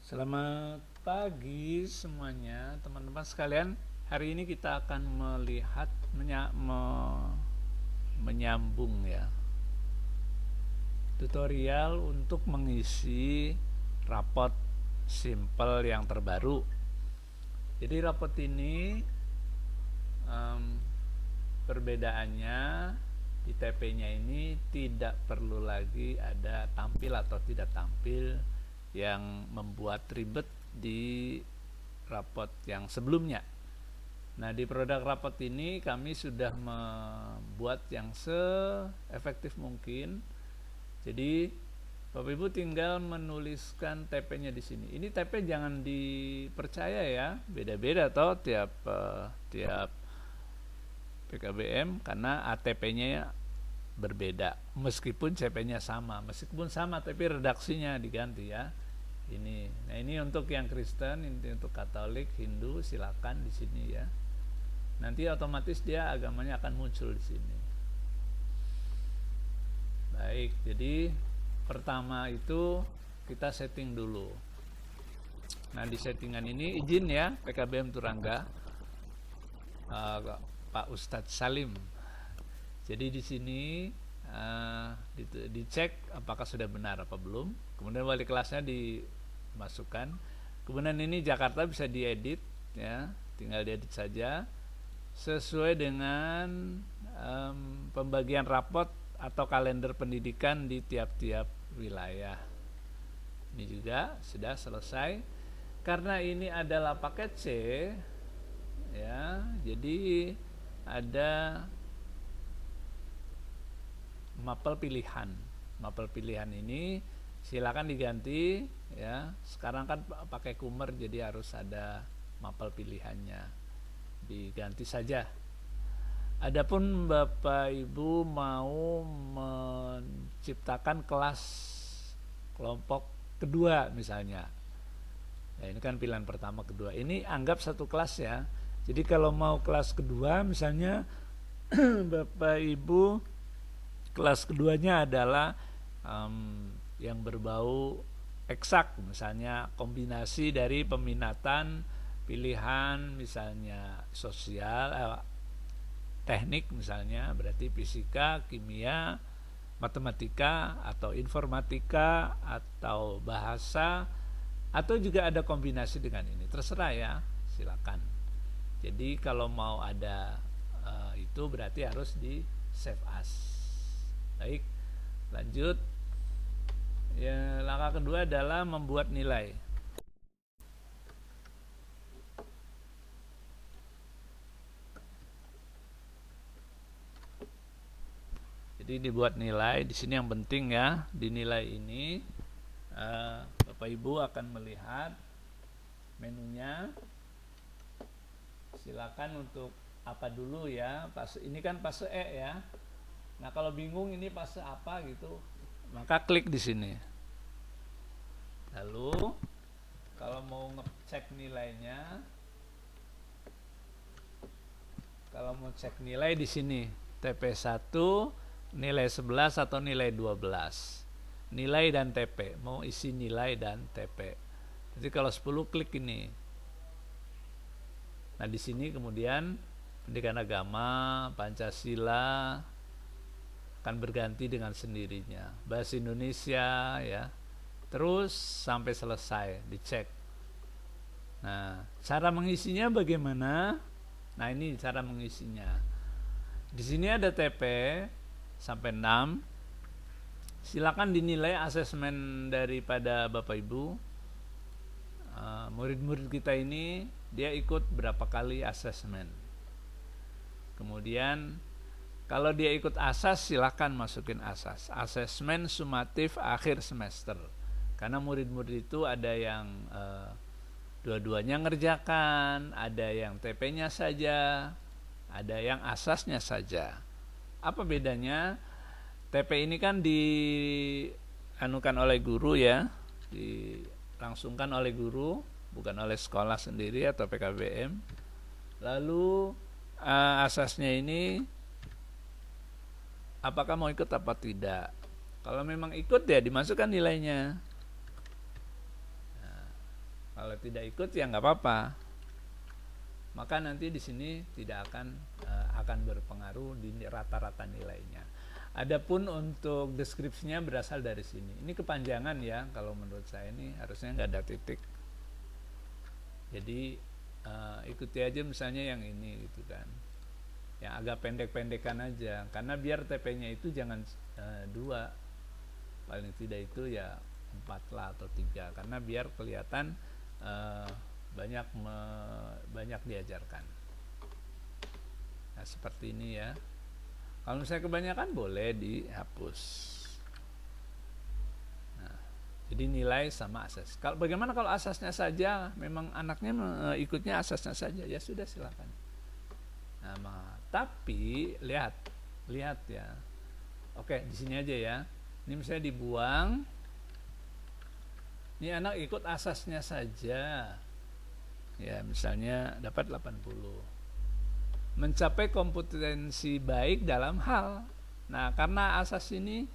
Selamat pagi semuanya, teman-teman sekalian. Hari ini kita akan melihat menyambung ya, tutorial untuk mengisi rapot simple yang terbaru. Jadi rapot ini perbedaannya di TP-nya ini tidak perlu lagi ada tampil atau tidak tampil yang membuat ribet di rapot yang sebelumnya. Nah, di produk rapot ini kami sudah membuat yang se-efektif mungkin. Jadi Bapak Ibu tinggal menuliskan TP-nya di sini. Ini TP jangan dipercaya ya, beda-beda toh tiap PKBM karena ATP-nya berbeda. Meskipun CP-nya sama, tapi redaksinya diganti ya. Nah ini untuk yang Kristen, ini untuk Katolik, Hindu, silakan di sini ya. Nanti otomatis dia agamanya akan muncul di sini. Baik, jadi pertama itu kita setting dulu. Nah di settingan ini izin ya PKBM Turangga, Pak Ustadz Salim. Jadi di sini dicek apakah sudah benar apa belum. Kemudian wali kelasnya dimasukkan. Kemudian ini Jakarta bisa diedit ya, tinggal diedit saja sesuai dengan pembagian rapot atau kalender pendidikan di tiap-tiap wilayah. Ini juga sudah selesai. Karena ini adalah paket C ya, jadi ada mapel pilihan. Mapel pilihan ini silakan diganti ya. Sekarang kan pakai Kummer jadi harus ada mapel pilihannya. Diganti saja. Adapun Bapak Ibu mau menciptakan kelas kelompok kedua misalnya. Ya, ini kan pilihan pertama, kedua. Ini anggap satu kelas ya. Jadi kalau mau kelas kedua misalnya Bapak Ibu kelas keduanya adalah yang berbau eksak, misalnya kombinasi dari peminatan pilihan misalnya sosial, teknik misalnya, berarti fisika, kimia, matematika, atau informatika, atau bahasa, atau juga ada kombinasi dengan ini, terserah ya, silakan. Jadi kalau mau ada itu berarti harus di save as. Baik, lanjut ya. Langkah kedua adalah membuat nilai. Jadi dibuat nilai di sini yang penting ya. Di nilai ini Bapak Ibu akan melihat menunya. Silakan untuk apa dulu ya. Ini kan fase E ya. Nah kalau bingung ini fase apa gitu, maka klik di sini. Lalu kalau mau ngecek nilainya, kalau mau cek nilai di sini TP1, nilai 11 atau nilai 12. Nilai dan TP, mau isi nilai dan TP. Jadi kalau 10 klik ini. Nah di sini kemudian pendidikan agama, Pancasila akan berganti dengan sendirinya. Bahasa Indonesia ya. Terus sampai selesai dicek. Nah, cara mengisinya bagaimana? Nah, ini cara mengisinya. Di sini ada TP sampai 6. Silakan dinilai asesmen daripada Bapak Ibu. Murid-murid kita ini dia ikut berapa kali asesmen. Kemudian kalau dia ikut asas, silakan masukin asas. Asesmen sumatif akhir semester. Karena murid-murid itu ada yang dua-duanya ngerjakan, ada yang TP-nya saja, ada yang asasnya saja. Apa bedanya? TP ini kan dianukan oleh guru ya, dilangsungkan oleh guru, bukan oleh sekolah sendiri atau PKBM. Lalu asasnya ini apakah mau ikut apa tidak. Kalau memang ikut ya dimasukkan nilainya. Nah, Kalau tidak ikut ya nggak apa-apa. Maka nanti di sini tidak akan berpengaruh di rata-rata nilainya. Adapun untuk deskripsinya berasal dari sini. Ini kepanjangan ya, kalau menurut saya ini harusnya nggak ada titik. Jadi ikuti aja misalnya yang ini gitu kan, yang agak pendek-pendekan aja, karena biar TP-nya itu jangan 2, paling tidak itu ya 4 lah atau 3, karena biar kelihatan banyak diajarkan. Nah seperti ini ya. Kalau misalnya kebanyakan boleh dihapus. Nah, jadi nilai sama asas. Bagaimana kalau asasnya saja, memang anaknya ikutnya asasnya saja, ya sudah silakan. Nah, tapi lihat ya. Oke, di sini aja ya. Ini misalnya dibuang. Ini anak ikut asasnya saja. Ya, misalnya dapat 80. Mencapai kompetensi baik dalam hal. Nah, karena asas ini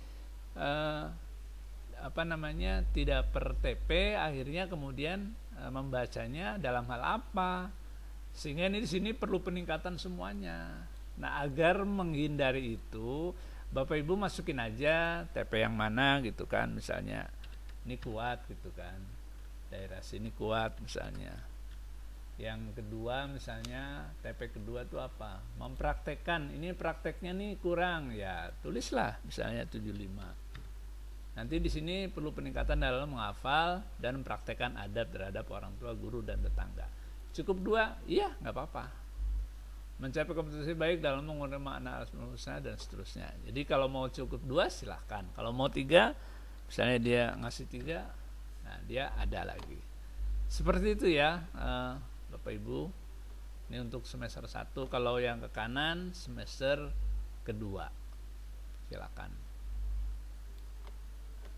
tidak per TP, akhirnya kemudian membacanya dalam hal apa, sehingga ini di sini perlu peningkatan semuanya. Nah, agar menghindari itu, Bapak Ibu masukin aja TP yang mana gitu kan, misalnya ini kuat gitu kan, daerah sini kuat misalnya. Yang kedua misalnya TP kedua itu apa? Mempraktekkan, ini prakteknya nih kurang, ya tulislah misalnya 75. Nanti di sini perlu peningkatan dalam menghafal dan mempraktekkan adab terhadap orang tua, guru dan tetangga. Cukup 2? Iya, nggak apa-apa. Mencapai kompetensi baik dalam menggunakan makna asma dan seterusnya. Jadi kalau mau cukup 2 silahkan. Kalau mau 3, misalnya dia ngasih 3, nah dia ada lagi. Seperti itu ya. Bapak Ibu, ini untuk semester 1. Kalau yang ke kanan semester kedua, silakan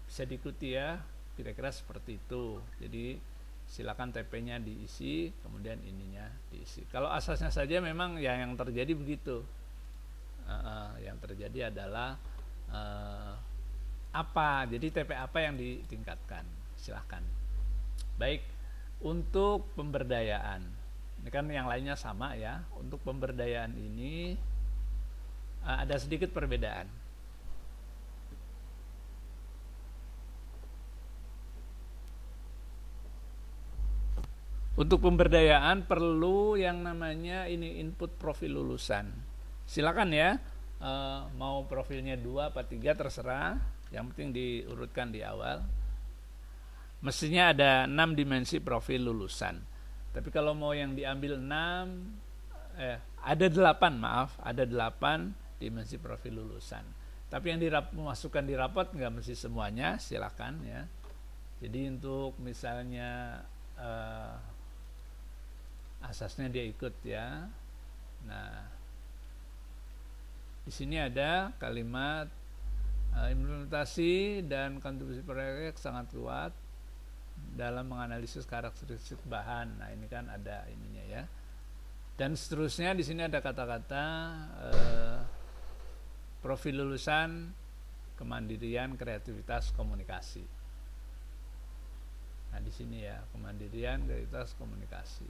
bisa diikuti ya, kira-kira seperti itu. Jadi silakan TP-nya diisi, kemudian ininya diisi. Kalau asasnya saja memang yang terjadi begitu. Yang terjadi adalah apa, jadi TP apa yang ditingkatkan, silahkan. Baik. Untuk pemberdayaan, ini kan yang lainnya sama ya. Untuk pemberdayaan ini ada sedikit perbedaan. Untuk pemberdayaan perlu yang namanya ini input profil lulusan. Silakan ya, mau profilnya 2 apa 3 terserah, yang penting diurutkan di awal. Mestinya ada 6 dimensi profil lulusan. Tapi kalau mau yang diambil 8 dimensi profil lulusan. Tapi yang dimasukkan di rapot nggak mesti semuanya, silakan ya. Jadi untuk misalnya asasnya dia ikut ya. Nah, di sini ada kalimat implementasi dan kontribusi proyek sangat kuat dalam menganalisis karakteristik bahan. Nah, ini kan ada ininya ya. Dan seterusnya di sini ada kata-kata profil lulusan, kemandirian, kreativitas, komunikasi. Nah, di sini ya, kemandirian, kreativitas, komunikasi.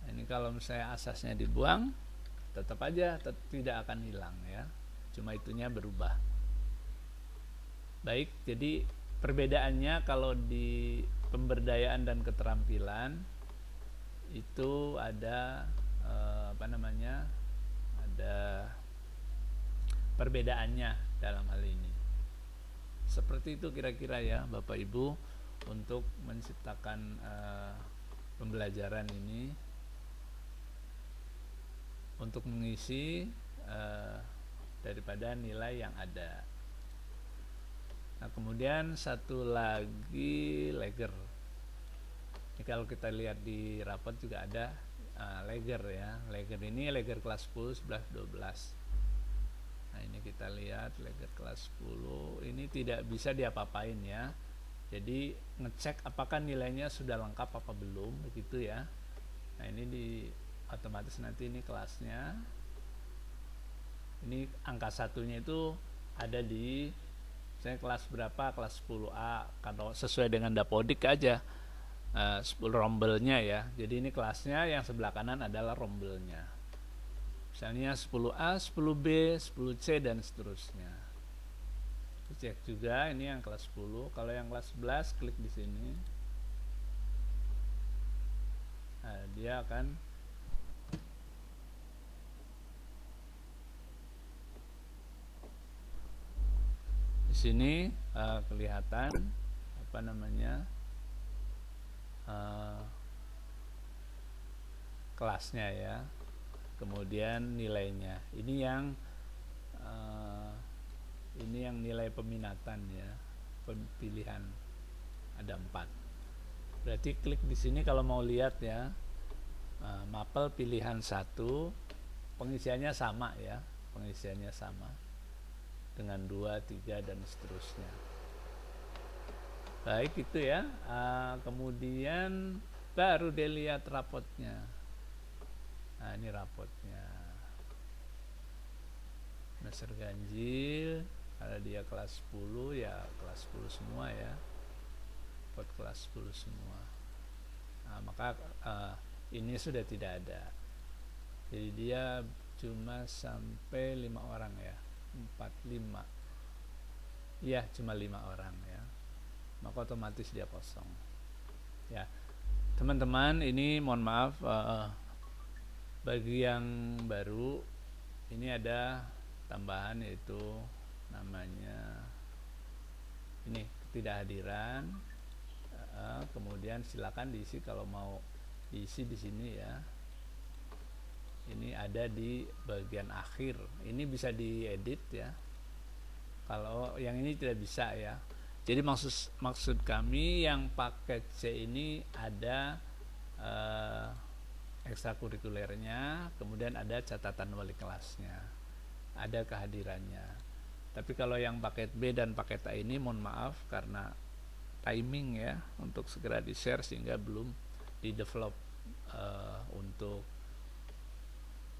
Nah, ini kalau misalnya asasnya dibuang, tetap aja tidak akan hilang ya. Cuma itunya berubah. Baik, jadi perbedaannya kalau di pemberdayaan dan keterampilan itu ada ada perbedaannya dalam hal ini. Seperti itu kira-kira ya Bapak Ibu, untuk menciptakan pembelajaran ini untuk mengisi daripada nilai yang ada. Nah, kemudian satu lagi leger. Ini kalau kita lihat di rapot juga ada leger ya. Leger ini leger kelas 10, 11, 12. Nah, ini kita lihat leger kelas 10 ini tidak bisa diapa-apain ya. Jadi ngecek apakah nilainya sudah lengkap apa belum begitu ya. Nah, ini otomatis nanti ini kelasnya. Ini angka satunya itu ada di saya kelas berapa, kelas 10A, kalau sesuai dengan Dapodik aja. rombelnya ya. Jadi ini kelasnya, yang sebelah kanan adalah rombelnya. Misalnya 10A, 10B, 10C dan seterusnya. Cek juga ini yang kelas 10. Kalau yang kelas 11 klik di sini. Nah, dia akan di sini kelihatan apa namanya kelasnya ya, kemudian nilainya. Ini yang nilai peminatan ya, pilihan ada 4. Berarti klik di sini kalau mau lihat ya, mapel pilihan 1 pengisiannya sama ya, pengisiannya sama dengan 2, 3 dan seterusnya. Baik itu ya. Kemudian baru dilihat rapotnya. Nah, ini rapotnya. Semester ganjil, kalau dia kelas 10 ya kelas 10 semua ya. Rapot kelas 10 semua. Nah, maka ini sudah tidak ada. Jadi dia cuma sampai 5 orang ya. 4, 5. Ya, cuma 5 orang ya. Maka otomatis dia kosong. Ya, teman-teman, ini mohon maaf bagi yang baru ini ada tambahan, yaitu namanya ini ketidakhadiran. Kemudian silakan diisi kalau mau diisi di sini ya. Ini ada di bagian akhir. Ini bisa diedit ya. Kalau yang ini tidak bisa ya. Jadi maksud kami yang paket C ini ada ekstrakurikulernya, kemudian ada catatan wali kelasnya, ada kehadirannya. Tapi kalau yang paket B dan paket A ini mohon maaf karena timing ya, untuk segera di share sehingga belum di develop untuk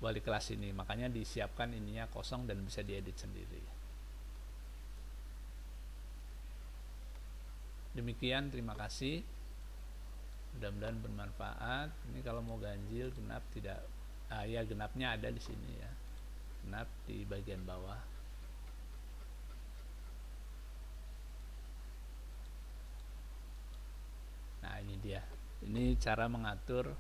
wali kelas ini. Makanya disiapkan ininya kosong dan bisa diedit sendiri. Demikian, terima kasih. Mudah-mudahan bermanfaat. Ini kalau mau ganjil genap tidak, ya genapnya ada di sini ya. Genap di bagian bawah. Nah, ini dia. Ini cara mengatur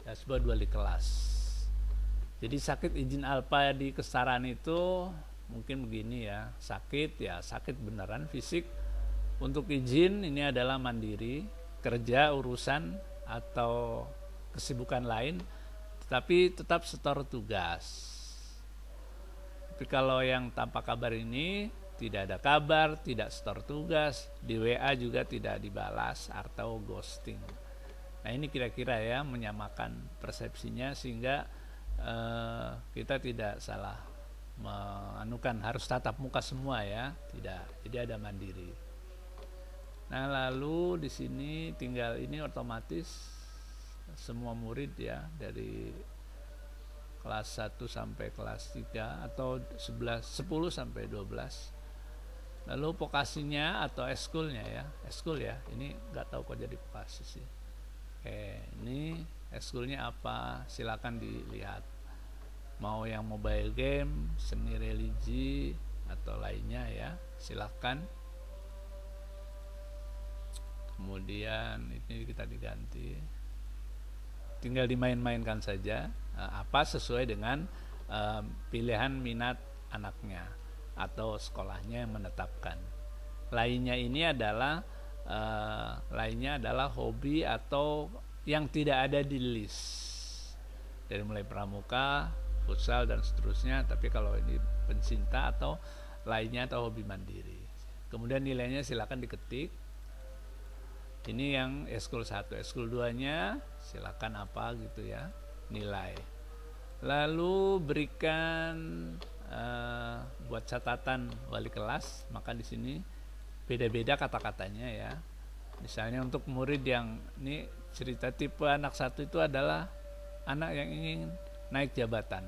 dashboard wali kelas. Jadi sakit izin alfa di kesetaraan itu mungkin begini ya, sakit beneran fisik. Untuk izin ini adalah mandiri, kerja, urusan atau kesibukan lain, tetapi tetap setor tugas. Tapi kalau yang tanpa kabar ini tidak ada kabar, tidak setor tugas, di WA juga tidak dibalas atau ghosting. Nah, ini kira-kira ya menyamakan persepsinya sehingga kita tidak salah menganukan harus tatap muka semua ya, tidak. Jadi ada mandiri. Nah, lalu di sini tinggal ini otomatis semua murid ya, dari kelas 1 sampai kelas 3 atau 10 sampai 12. Lalu vokasinya atau eskulnya ya, eskul ya. Ini nggak tahu kok jadi vokasi sih. Oke, ini eskulnya apa? Silakan dilihat. Mau yang mobile game, seni religi atau lainnya ya, silakan. Kemudian ini kita diganti, tinggal dimain-mainkan saja apa sesuai dengan pilihan minat anaknya atau sekolahnya yang menetapkan. Lainnya ini adalah hobi atau yang tidak ada di list, dari mulai pramuka, futsal dan seterusnya. Tapi kalau ini pencinta atau lainnya atau hobi mandiri. Kemudian nilainya silakan diketik. Ini yang eskul 1, eskul 2-nya silakan apa gitu ya, nilai. Lalu berikan buat catatan wali kelas, maka di sini beda-beda kata-katanya ya. Misalnya untuk murid yang ini cerita tipe anak 1 itu adalah anak yang ingin naik jabatan,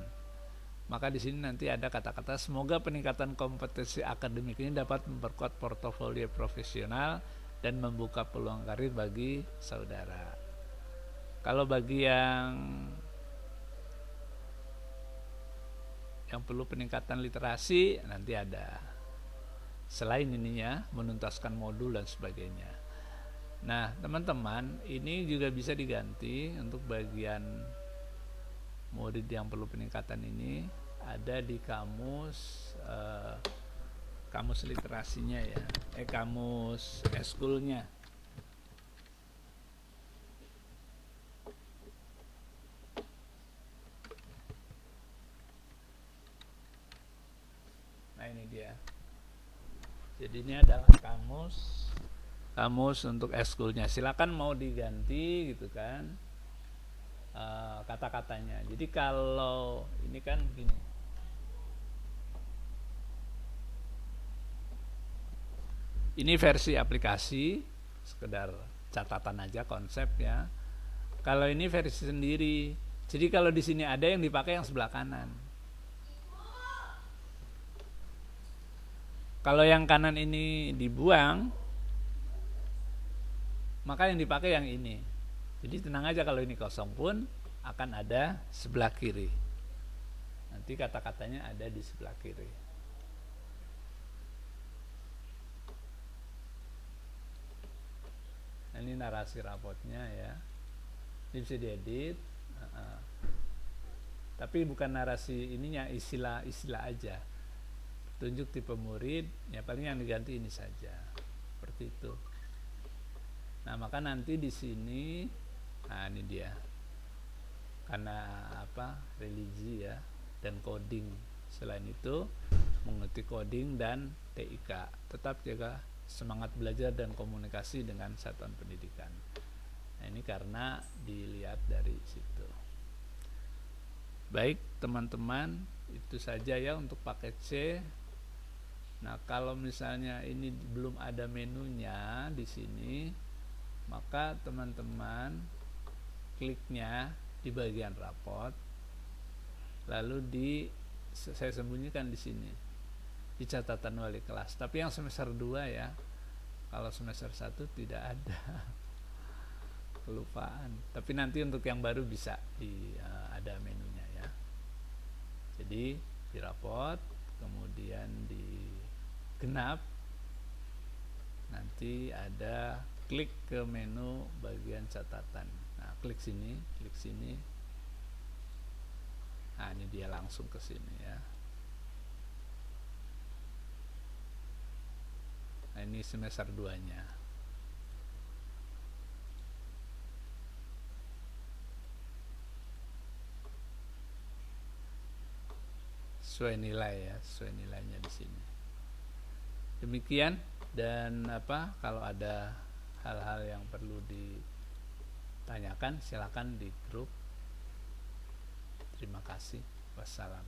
Maka di sini nanti ada kata-kata semoga peningkatan kompetensi akademik ini dapat memperkuat portofolio profesional dan membuka peluang karir bagi saudara. Kalau bagi yang perlu peningkatan literasi nanti ada. Selain ininya menuntaskan modul dan sebagainya. Nah, teman-teman, ini juga bisa diganti untuk bagian murid yang perlu peningkatan ini ada di kamus kamus literasinya ya, kamus eskulnya. Nah, ini dia. Jadi ini adalah kamus untuk eskulnya. Silakan mau diganti gitu kan kata-katanya. Jadi kalau ini kan begini, ini versi aplikasi, sekedar catatan aja konsep ya. Kalau ini versi sendiri, jadi kalau di sini ada yang dipakai yang sebelah kanan. Kalau yang kanan ini dibuang, maka yang dipakai yang ini. Jadi tenang aja, kalau ini kosong pun akan ada sebelah kiri. Nanti kata-katanya ada di sebelah kiri. Nah, ini narasi rapotnya ya. Ini bisa diedit. Tapi bukan narasi ininya, istilah-istilah aja. Tunjuk tipe murid, ya paling yang diganti ini saja. Seperti itu. Nah, maka nanti di sini, nah ini dia. Karena apa? Religi ya dan coding. Selain itu, mengerti coding dan TIK. Tetap jaga semangat belajar dan komunikasi dengan satuan pendidikan. Nah, ini karena dilihat dari situ. Baik, teman-teman, itu saja ya untuk paket C. Nah, kalau misalnya ini belum ada menunya di sini, maka teman-teman kliknya di bagian raport, lalu saya sembunyikan di sini di catatan wali kelas. Tapi yang semester 2 ya, kalau semester 1 tidak ada. Kelupaan. Tapi nanti untuk yang baru bisa ada menunya ya. Jadi di raport, kemudian di genap, nanti ada klik ke menu bagian catatan. Nah, klik sini. Nah, ini dia langsung ke sini ya. Nah, ini semester 2-nya. Sesuai nilai ya, sesuai nilainya di sini. Demikian, dan kalau ada hal-hal yang perlu ditanyakan silakan di grup. Terima kasih. Wassalam.